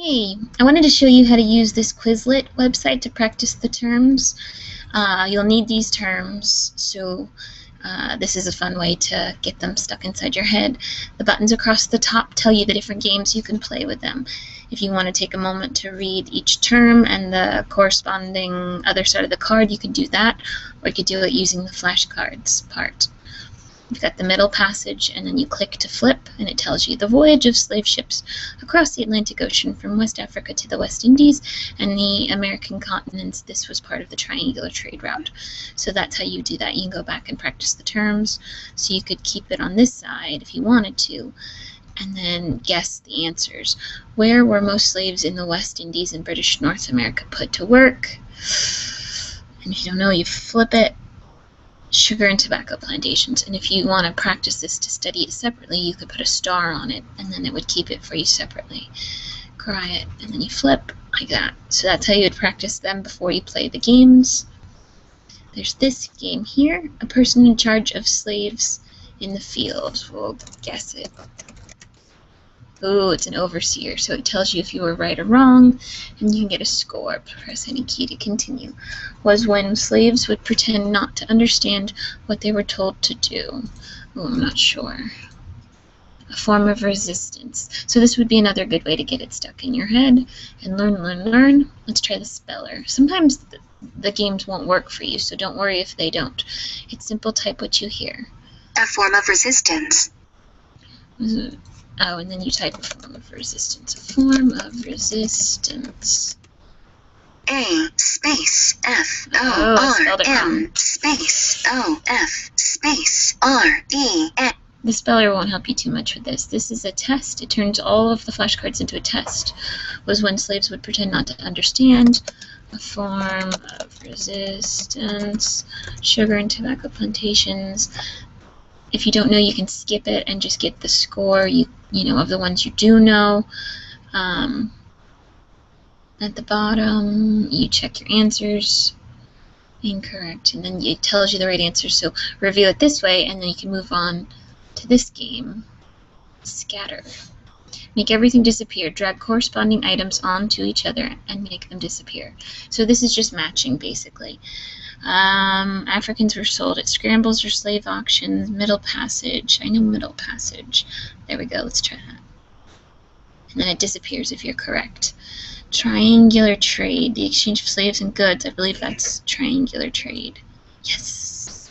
Hey, I wanted to show you how to use this Quizlet website to practice the terms. You'll need these terms, so this is a fun way to get them stuck inside your head. The buttons across the top tell you the different games you can play with them. If you want to take a moment to read each term and the corresponding other side of the card, you can do that, or you could do it using the flashcards part. You've got the middle passage, and then you click to flip, and it tells you the voyage of slave ships across the Atlantic Ocean from West Africa to the West Indies and the American continents. This was part of the triangular trade route. So that's how you do that. You can go back and practice the terms. So you could keep it on this side if you wanted to, and then guess the answers. Where were most slaves in the West Indies and British North America put to work? And if you don't know, you flip it. Sugar and tobacco plantations. And if you want to practice this to study it separately, you could put a star on it, and then it would keep it for you separately. Cry it, and then you flip like that. So that's how you would practice them before you play the games. There's this game here, a person in charge of slaves in the field. We'll guess it. Oh, it's an overseer, so it tells you if you were right or wrong, and you can get a score. Press any key to continue. Was when slaves would pretend not to understand what they were told to do. Oh, I'm not sure. A form of resistance. So this would be another good way to get it stuck in your head and learn. Let's try the speller. Sometimes the games won't work for you, so don't worry if they don't. It's simple, type what you hear. A form of resistance. Oh, and then you type a form of resistance. A form of resistance. A space F O R M space O F space R E N. The speller won't help you too much with this. This is a test. It turns all of the flashcards into a test. Was when slaves would pretend not to understand. A form of resistance. Sugar and tobacco plantations. If you don't know, you can skip it and just get the score, you know, of the ones you do know. At the bottom, you check your answers. Incorrect. And then it tells you the right answer. So review it this way, and then you can move on to this game. Scatter. Make everything disappear. Drag corresponding items onto each other and make them disappear. So this is just matching, basically. Africans were sold at scrambles or slave auctions. Middle passage. I know middle passage. There we go. Let's try that. And then it disappears if you're correct. Triangular trade. The exchange of slaves and goods. I believe that's triangular trade. Yes.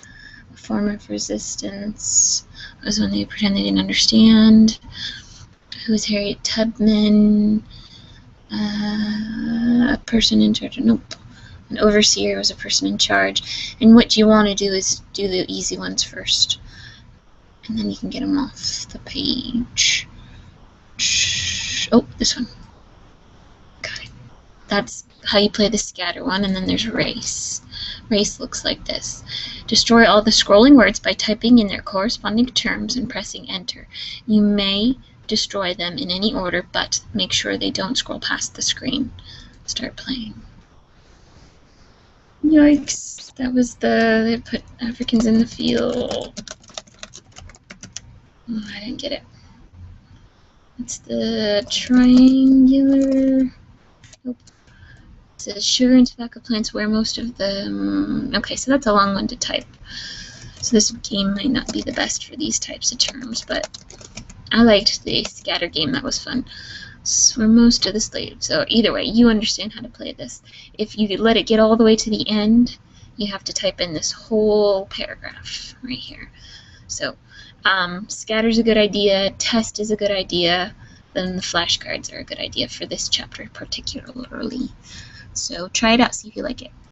A form of resistance was when they pretend they didn't understand. Who was Harriet Tubman? A person in charge. Nope. An overseer was a person in charge. And what you want to do is do the easy ones first. And then you can get them off the page. Oh, this one. Got it. That's how you play the scatter one. And then there's race. Race looks like this. Destroy all the scrolling words by typing in their corresponding terms and pressing enter. You may destroy them in any order, but make sure they don't scroll past the screen. Start playing. Yikes, that was they put Africans in the field. Oh, I didn't get it. It's the triangular. Nope. It says sugar and tobacco plants where most of them. Okay, so that's a long one to type. So this game might not be the best for these types of terms, but I liked the scatter game. That was fun. For most of the slaves. So either way, you understand how to play this. If you let it get all the way to the end, you have to type in this whole paragraph right here. So scatter's a good idea, test is a good idea, then the flashcards are a good idea for this chapter particularly. So try it out, see if you like it.